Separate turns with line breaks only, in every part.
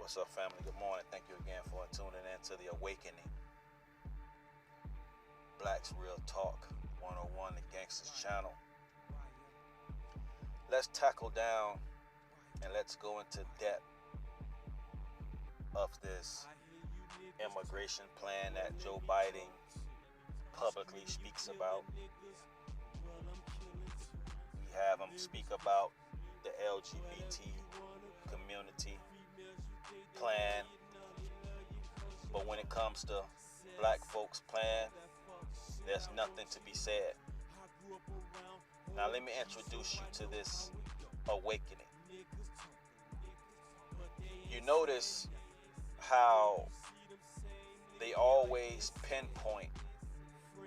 What's up, family? Good morning. Thank you again for tuning in to The Awakening. Black's Real Talk 101, the Gangsters channel. Let's tackle down and let's go into depth of this immigration plan that Joe Biden publicly speaks about. We have him speak about the LGBT community plan, but when it comes to black folks' plan, there's nothing to be said. Now let me introduce you to this awakening. You notice how they always pinpoint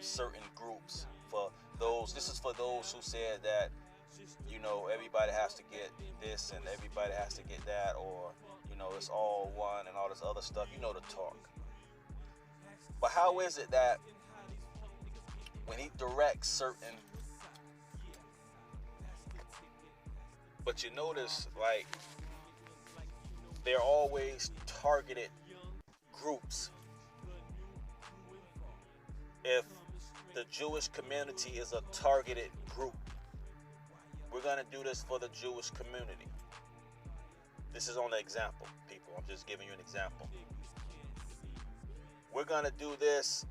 certain groups for those. This is for those who said that, everybody has to get this and everybody has to get that, or, it's all one and all this other stuff. You know the talk. But how is it that when he directs certain, but you notice, like, they're always targeted groups. If the Jewish community is a targeted group, we're going to do this for the Jewish community. This is only an example, people. I'm just giving you an example. We're going to do this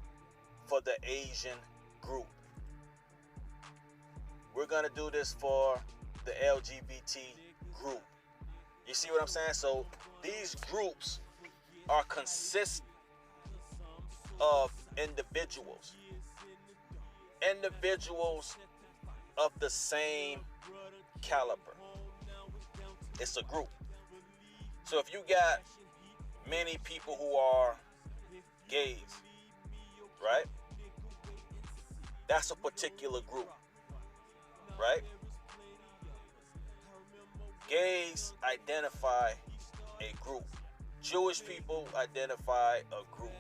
for the Asian group. We're going to do this for the LGBT group. You see what I'm saying? So these groups are consist of individuals of the same caliber. It's a group. So if you got many people who are gays, right? That's a particular group, right? Gays identify a group. Jewish people identify a group.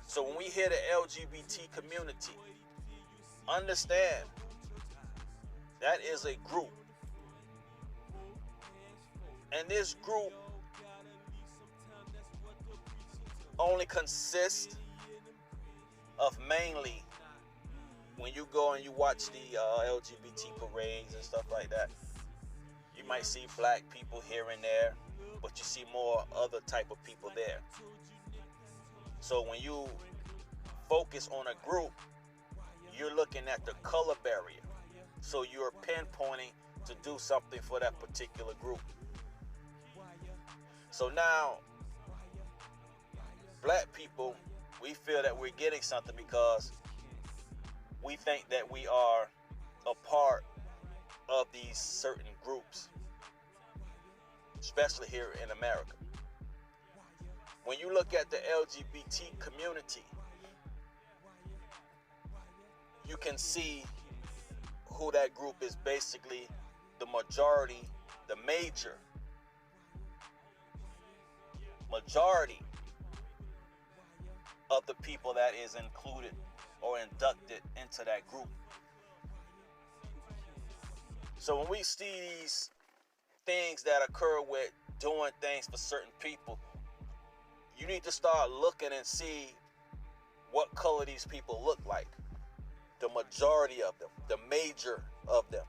So when we hear the LGBT community, understand that is a group. And this group only consists of mainly, when you go and you watch the LGBT parades and stuff like that, you might see black people here and there, but you see more other type of people there. So when you focus on a group, you're looking at the color barrier. So you're pinpointing to do something for that particular group. So now, black people, we feel that we're getting something because we think that we are a part of these certain groups, especially here in America. When you look at the LGBT community, you can see who that group is. Basically the majority, the majority of the people that is included or inducted into that group. So when we see these things that occur with doing things for certain people, you need to start looking and see what color these people look like. The majority of them, the major of them,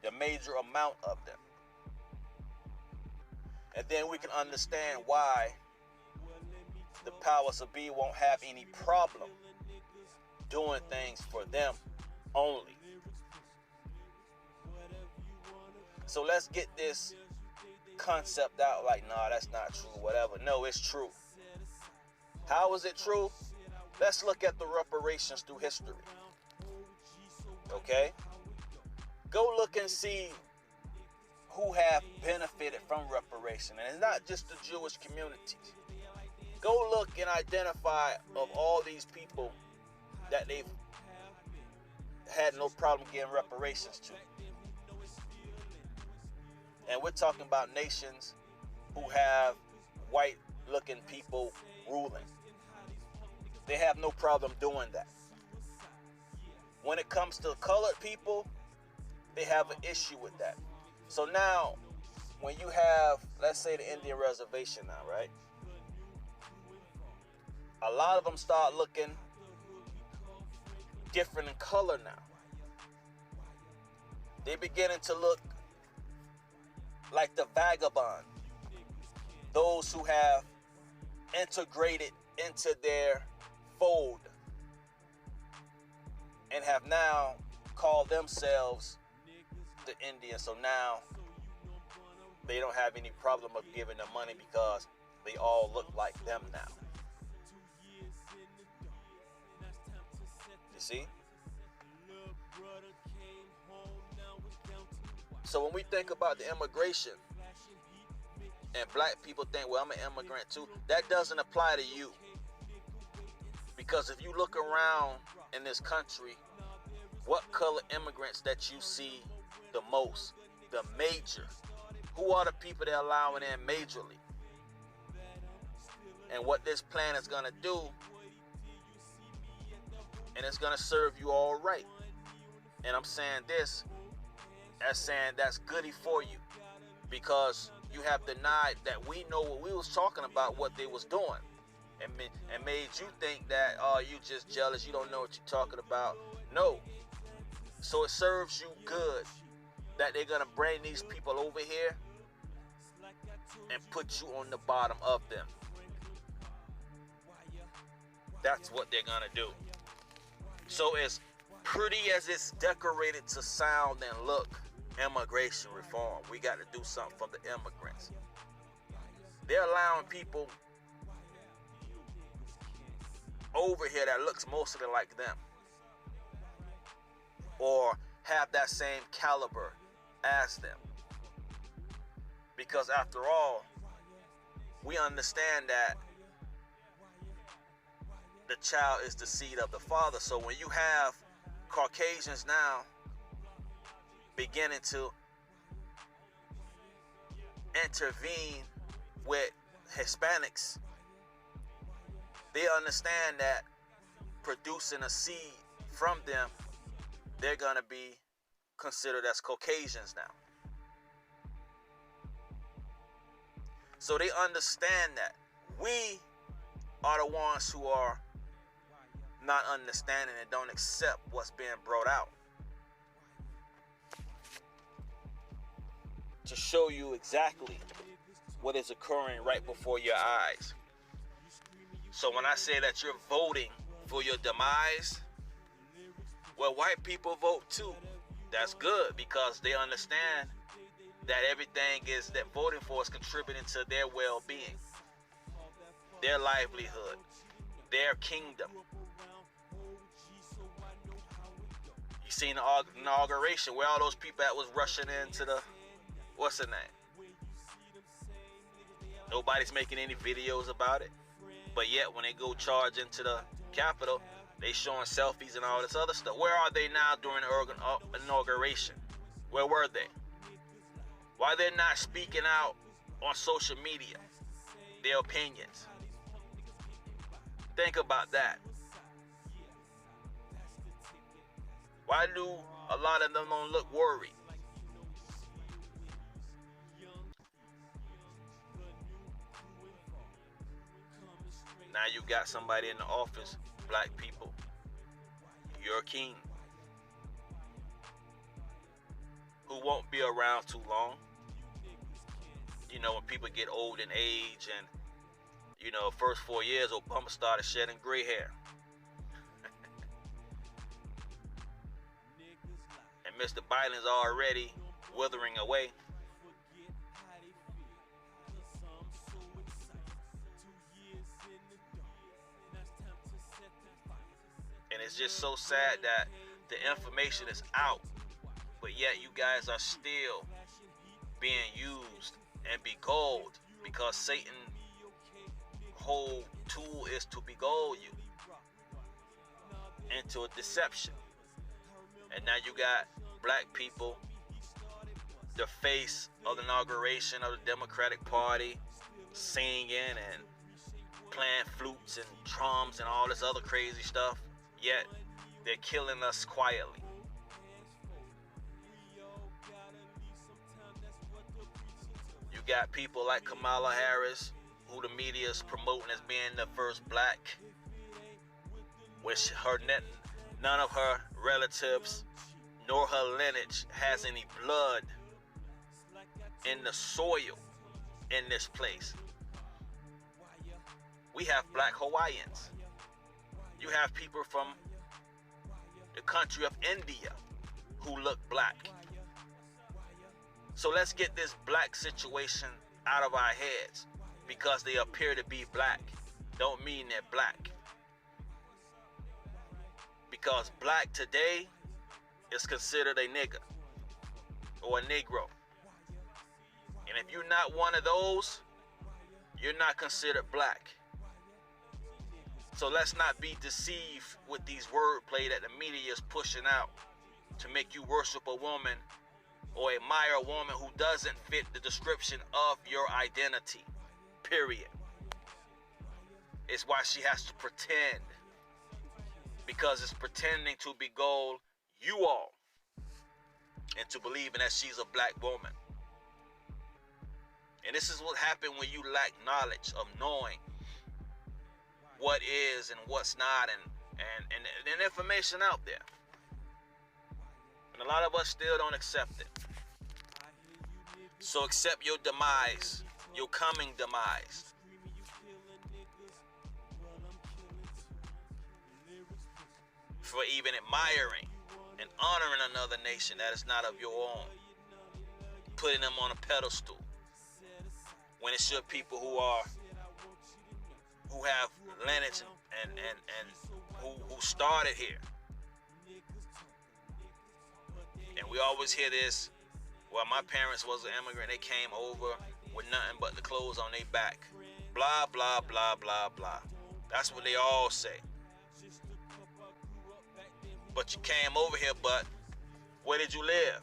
the major amount of them. And then we can understand why the powers of be won't have any problem doing things for them only. So let's get this concept out like, nah, that's not true, whatever. No, it's true. How is it true? Let's look at the reparations through history. Okay? Go look and see who have benefited from reparation. And it's not just the Jewish communities. Go look and identify of all these people that they've had no problem getting reparations to. And we're talking about nations who have white looking people ruling. They have no problem doing that. When it comes to colored people, they have an issue with that. So now, when you have, let's let's say the Indian reservation now, right? A lot of them start looking different in color now. They beginning to look like the vagabond, those who have integrated into their fold and have now called themselves the Indians. So now they don't have any problem of giving them money because they all look like them now. You see? So when we think about the immigration, and black people think, well, I'm an immigrant too, that doesn't apply to you. Because if you look around in this country, what color immigrants that you see the most, the major, who are the people they're allowing in majorly? And what this plan is going to do, and it's going to serve you all right. And I'm saying this as saying that's goody for you, because you have denied that we know what we was talking about, what they was doing, and made you think that, oh, you just jealous, you don't know what you're talking about. No. So it serves you good that they're going to bring these people over here and put you on the bottom of them. That's what they're going to do. So as pretty as it's decorated to sound and look, immigration reform, we got to do something for the immigrants. They're allowing people over here that looks mostly like them, or have that same caliber as them. Because after all, we understand that the child is the seed of the father. So when you have Caucasians now beginning to intervene with Hispanics, they understand that producing a seed from them, they're going to be considered as Caucasians now. So they understand that we are the ones who are not understanding and don't accept what's being brought out. To show you exactly what is occurring right before your eyes. So when I say that you're voting for your demise, well, white people vote too. That's good, because they understand that everything is that voting for is contributing to their well-being, their livelihood, their kingdom. You seen the inauguration where all those people that was rushing into the, what's the name? Nobody's making any videos about it. But yet when they go charge into the Capitol, they showing selfies and all this other stuff. Where are they now during the inauguration? Where were they? Why they're not speaking out on social media, their opinions? Think about that. Why do a lot of them don't look worried? Now you got somebody in the office, black people, your king, who won't be around too long. You know, when people get old in age, and, you know, first 4 years, Obama started shedding gray hair. And Mr. Biden's already withering away. And it's just so sad that the information is out, but yet you guys are still being used and beguiled, because Satan's whole tool is to beguile you into a deception. And now you got black people, the face of the inauguration of the Democratic Party, singing and playing flutes and drums and all this other crazy stuff. Yet they're killing us quietly. You got people like Kamala Harris, who the media is promoting as being the first black, which none of her relatives nor her lineage has any blood in the soil in this place. We have black Hawaiians. You have people from the country of India who look black. So let's get this black situation out of our heads. Because they appear to be black don't mean they're black. Because black today is considered a nigger or a Negro. And if you're not one of those, you're not considered black. So let's not be deceived with these wordplay that the media is pushing out to make you worship a woman or admire a woman who doesn't fit the description of your identity. Period. It's why she has to pretend. Because it's pretending to beguile you all into believing that she's a black woman. And this is what happens when you lack knowledge of knowing what is and what's not and information out there. And a lot of us still don't accept it. So accept your demise, your coming demise. For even admiring and honoring another nation that is not of your own. Putting them on a pedestal. When it should people who have lineage and who started here. And we always hear this, well, my parents was an immigrant, they came over with nothing but the clothes on their back. Blah, blah, blah, blah, blah. That's what they all say. But you came over here, but where did you live?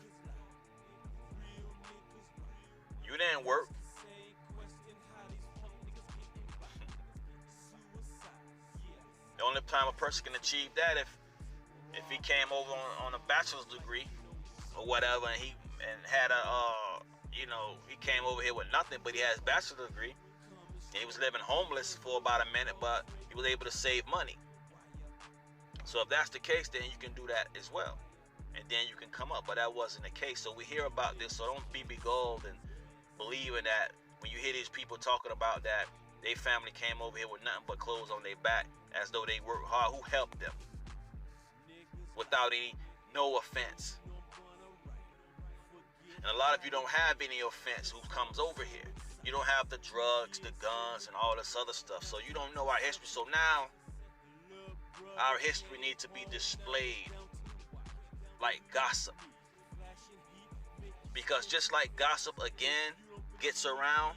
You didn't work. The only time a person can achieve that if he came over on a bachelor's degree or whatever, and he had he came over here with nothing, but he has a bachelor's degree. And he was living homeless for about a minute, but he was able to save money. So if that's the case, then you can do that as well. And then you can come up, but that wasn't the case. So we hear about this, so don't be beguiled and believing that when you hear these people talking about that, their family came over here with nothing but clothes on their back, as though they worked hard. Who helped them? Without no offense. And a lot of you don't have any offense who comes over here. You don't have the drugs, the guns, and all this other stuff. So you don't know our history. So now, our history needs to be displayed like gossip. Because just like gossip again gets around,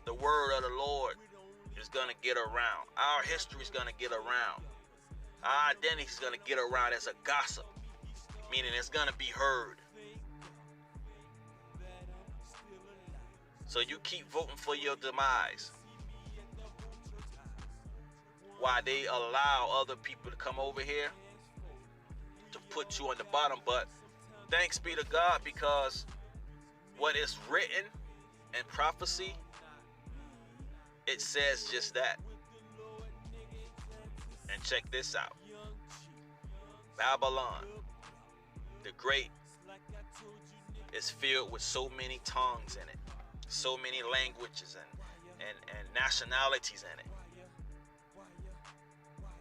the word of the Lord is going to get around. Our history is going to get around. Our identity is going to get around as a gossip. Meaning it's going to be heard. So you keep voting for your demise. Why they allow other people to come over here to put you on the bottom. But thanks be to God, because what is written in prophecy, it says just that. And check this out. Babylon, the Great, is filled with so many tongues in it, so many languages and nationalities in it.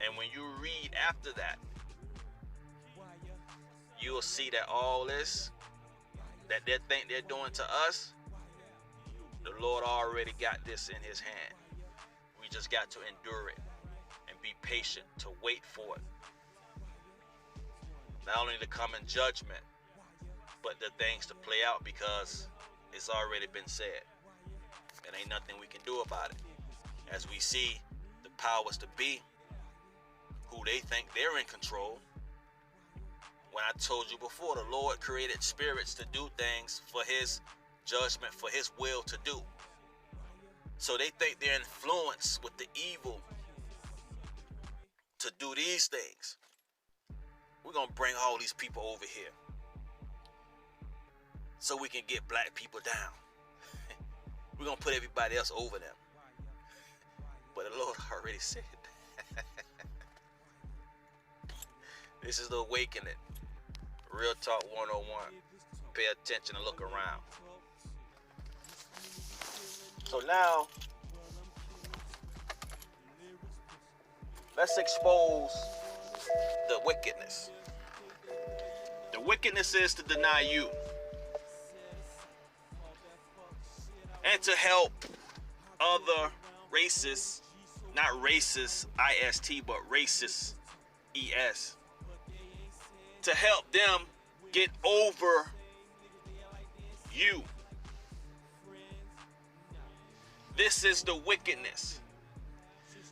And when you read after that, you'll see that all this that they think they're doing to us, the Lord already got this in his hand. We just got to endure it and be patient to wait for it. Not only to come in judgment, but the things to play out, because it's already been said. And ain't nothing we can do about it. As we see the powers to be, who they think they're in control. When I told you before, the Lord created spirits to do things for his judgment, for his will to do. So they think they're influenced with the evil to do these things. We're going to bring all these people over here so we can get black people down. we're going to put everybody else over them. But the Lord already said that. This is the awakening. Real Talk 101. Pay attention and look around. So now, let's expose the wickedness. The wickedness is to deny you. And to help other racists, not racist, I-S-T, but racist, E-S, to help them get over you. This is the wickedness.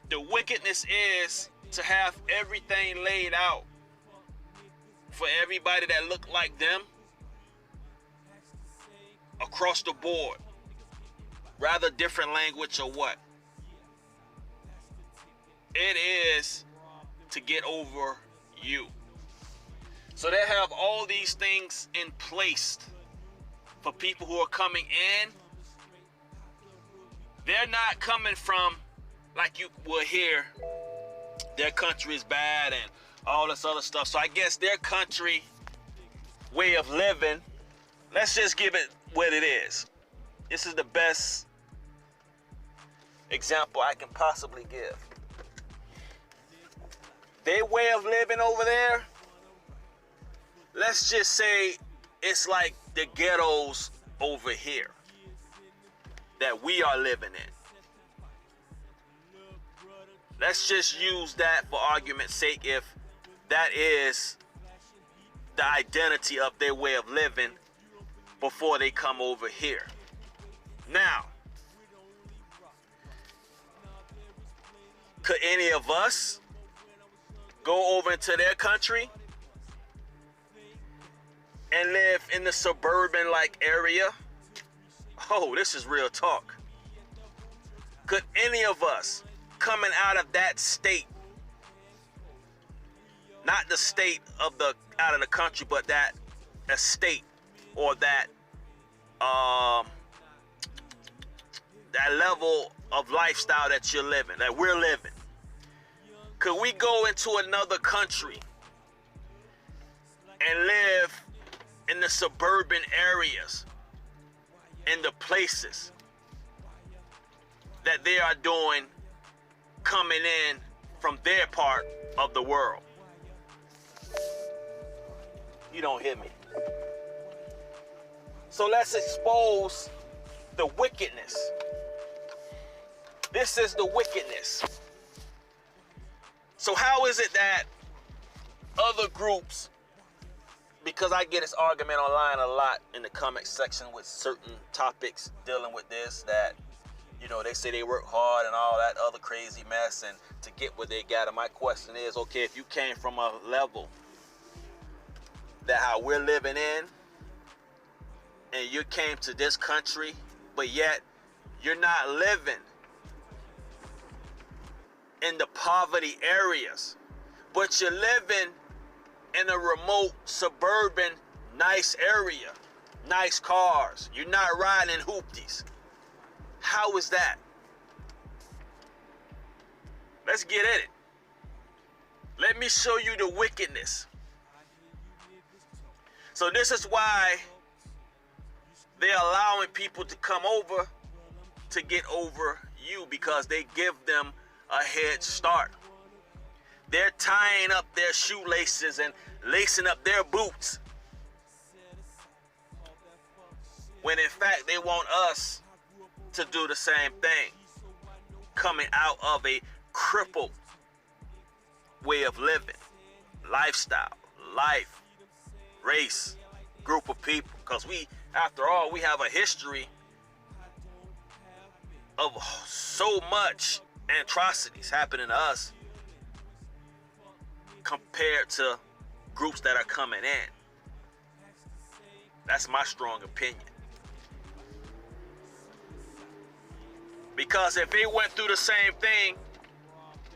The wickedness is to have everything laid out for everybody that look like them across the board. Rather different language or what? It is to get over you. So they have all these things in place for people who are coming in. They're not coming from, like you will hear, their country is bad and all this other stuff. So I guess their country way of living, let's just give it what it is. This is the best example I can possibly give. Their way of living over there, let's just say it's like the ghettos over here that we are living in. Let's just use that for argument's sake if that is the identity of their way of living before they come over here. Now, could any of us go over into their country and live in the suburban like area? Oh, this is real talk. Could any of us coming out of that state, not the state of the out of the country, but that estate or that that level of lifestyle that you're living, that we're living, could we go into another country and live in the suburban areas, in the places that they are doing coming in from their part of the world? You don't hear me. So let's expose the wickedness. This is the wickedness. So how is it that other groups, because I get this argument online a lot in the comment section with certain topics dealing with this, that, you know, they say they work hard and all that other crazy mess and to get what they got. And my question is, okay, if you came from a level that how we're living in and you came to this country, but yet you're not living in the poverty areas, but you're living in a remote suburban nice area, nice cars, you're not riding in hoopties. How is that? Let's get at it. Let me show you the wickedness. So this is why they're allowing people to come over to get over you, because they give them a head start. They're tying up their shoelaces and lacing up their boots, when in fact they want us to do the same thing, coming out of a crippled way of living, lifestyle, life, race, group of people. Because we, after all, we have a history of so much atrocities happening to us compared to groups that are coming in. That's my strong opinion. Because if they went through the same thing,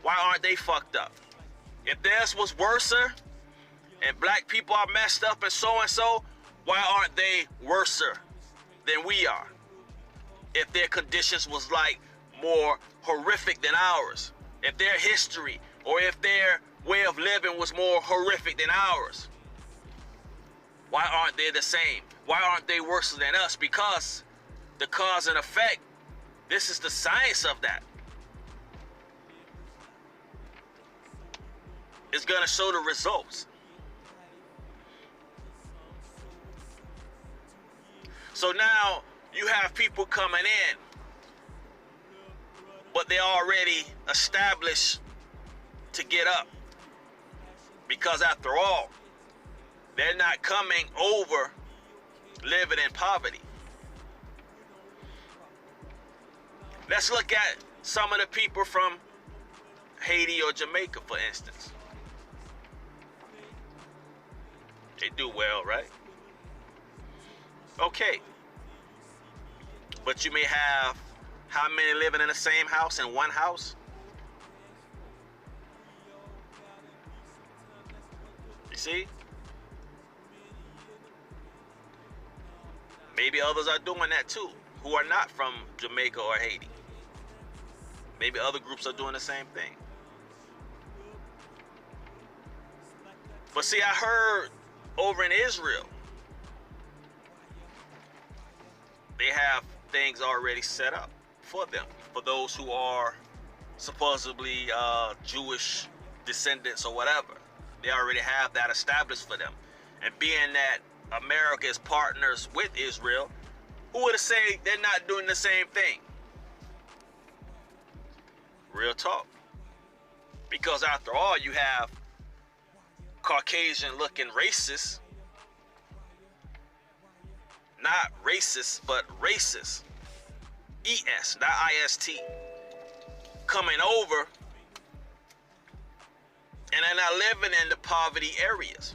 why aren't they fucked up? If theirs was worser and black people are messed up and so, why aren't they worser than we are? if their conditions was like more horrific than ours, if their history or if their way of living was more horrific than ours. Why aren't they the same? Why aren't they worse than us? Because the cause and effect, this is the science of that. It's going to show the results. So now you have people coming in, but they're already established to get up. Because after all, they're not coming over living in poverty. Let's look at some of the people from Haiti or Jamaica, for instance. They do well, right? Okay. But you may have how many living in the same house, in one house? You see? Maybe others are doing that too, who are not from Jamaica or Haiti. Maybe other groups are doing the same thing. But see, I heard over in Israel, they have things already set up for them, for those who are supposedly Jewish descendants or whatever. They already have that established for them. And being that America is partners with Israel, who would have said they're not doing the same thing? Real talk. Because after all, you have Caucasian looking racists, not racist, but racist, ES, not IST, coming over, and they're not living in the poverty areas.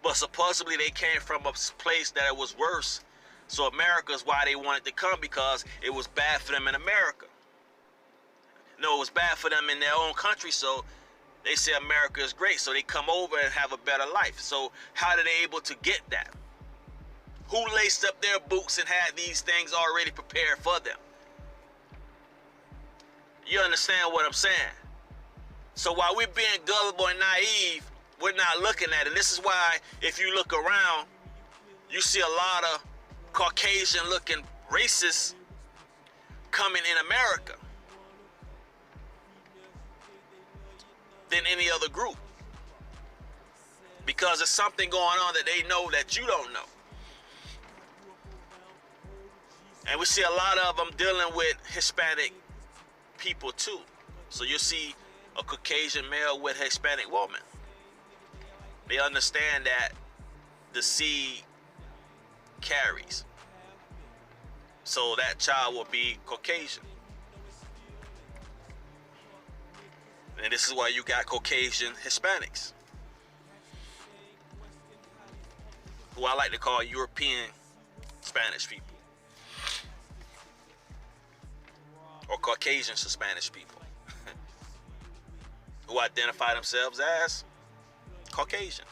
But supposedly they came from a place that it was worse. So America's why they wanted to come, because it was bad for them in America. No, it was bad for them in their own country, so they say America is great, so they come over and have a better life. So how are they able to get that? Who laced up their boots and had these things already prepared for them? You understand what I'm saying? So while we're being gullible and naive, we're not looking at it. This is why if you look around, you see a lot of Caucasian looking racists coming in America than any other group. Because there's something going on that they know that you don't know. And we see a lot of them dealing with Hispanic people too. So you see a Caucasian male with a Hispanic woman. They understand that the seed carries. So that child will be Caucasian. And this is why you got Caucasian Hispanics, who I like to call European Spanish people, or Caucasian Spanish people, who identify themselves as Caucasian.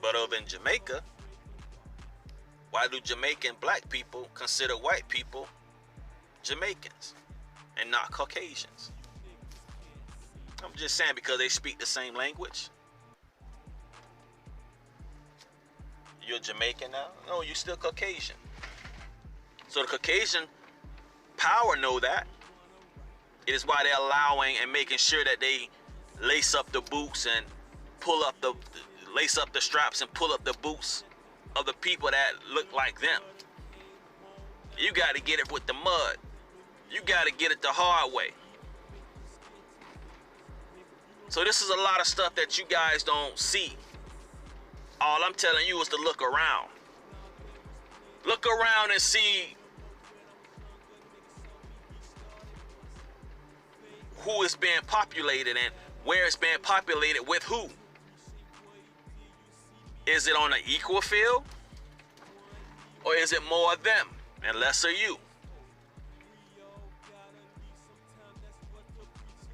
But over in Jamaica, why do Jamaican black people consider white people Jamaicans and not Caucasians? I'm just saying, because they speak the same language. You're Jamaican now? No, you're still Caucasian. So the Caucasian power know that. It is why they're allowing and making sure that they lace up the boots and lace up the straps and pull up the boots of the people that look like them. You got to get it with the mud. You got to get it the hard way. So this is a lot of stuff that you guys don't see. All I'm telling you is to look around. Look around and see who is being populated and where it's being populated with who. Is it on an equal field? Or is it more of them and less of you?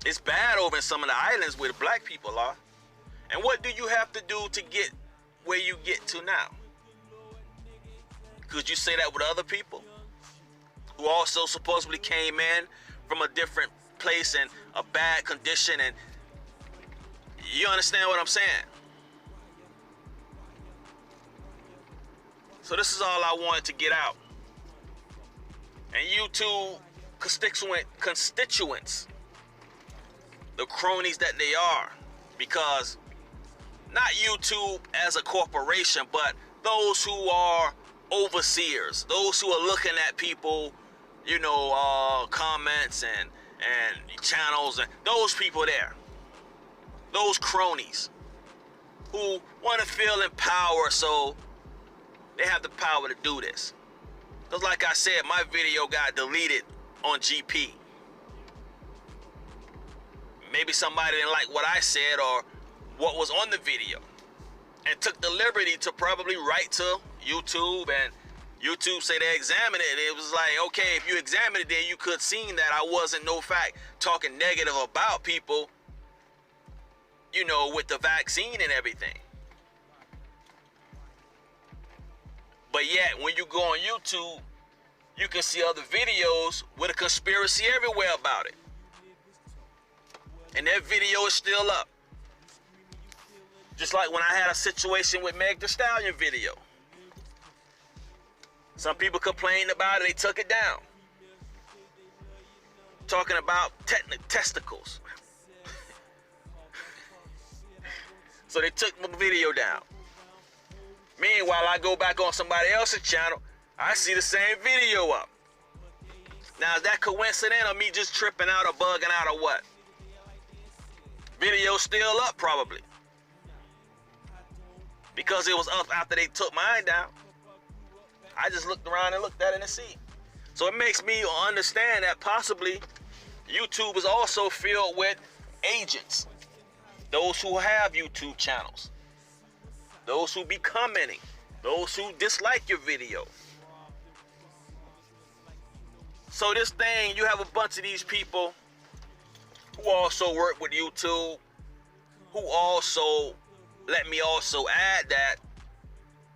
It's bad over in some of the islands where the black people are. And what do you have to do to get where you get to now? Could you say that with other people who also supposedly came in from a different place and a bad condition? And you understand what I'm saying? So this is all I wanted to get out. And YouTube constituents, the cronies that they are, because not YouTube as a corporation, but those who are overseers, those who are looking at people, you know, comments and channels, and those people there, those cronies who want to feel in power, so they have the power to do this. Because like I said, my video got deleted on GP. Maybe somebody didn't like what I said or what was on the video, and took the liberty to probably write to YouTube, and YouTube say they examined it. It was like, okay, if you examined it, then you could seen that I wasn't, no fact, talking negative about people, you know, with the vaccine and everything. But yet, when you go on YouTube, you can see other videos with a conspiracy everywhere about it. And that video is still up. Just like when I had a situation with Meg Thee Stallion video. Some people complained about it, they took it down. Talking about testicles. So they took my video down. Meanwhile, I go back on somebody else's channel, I see the same video up. Now, is that coincident or me just tripping out or bugging out or what? Video still up probably. Because it was up after they took mine down. I just looked around and looked at it and see. So it makes me understand that possibly YouTube is also filled with agents. Those who have YouTube channels. Those who be commenting. Those who dislike your video. So this thing, you have a bunch of these people who also work with YouTube, who also, let me also add that,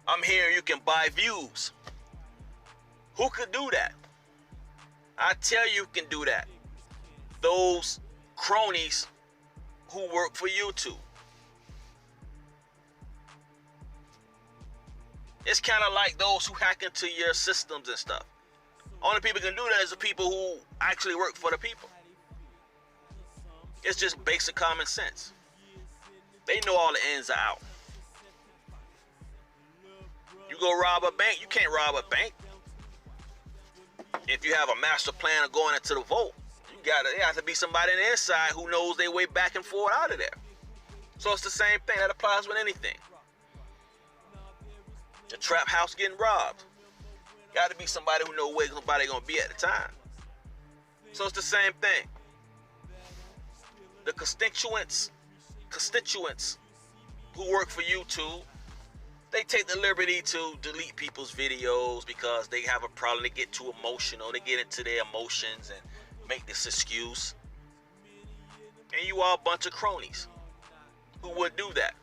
I'm here, you can buy views. Who could do that? I tell you can do that. Those cronies who work for YouTube. It's kind of like those who hack into your systems and stuff. Only people can do that is the people who actually work for the people. It's just basic common sense. They know all the ins and outs. You go rob a bank, you can't rob a bank. If you have a master plan of going into the vault, there has to be somebody on the inside who knows their way back and forth out of there. So it's the same thing. That applies with anything. The trap house getting robbed. Got to be somebody who knows where somebody gonna be at the time. So it's the same thing. The constituents who work for YouTube, they take the liberty to delete people's videos because they have a problem. They get too emotional. They get into their emotions and make this excuse. And you are a bunch of cronies who would do that.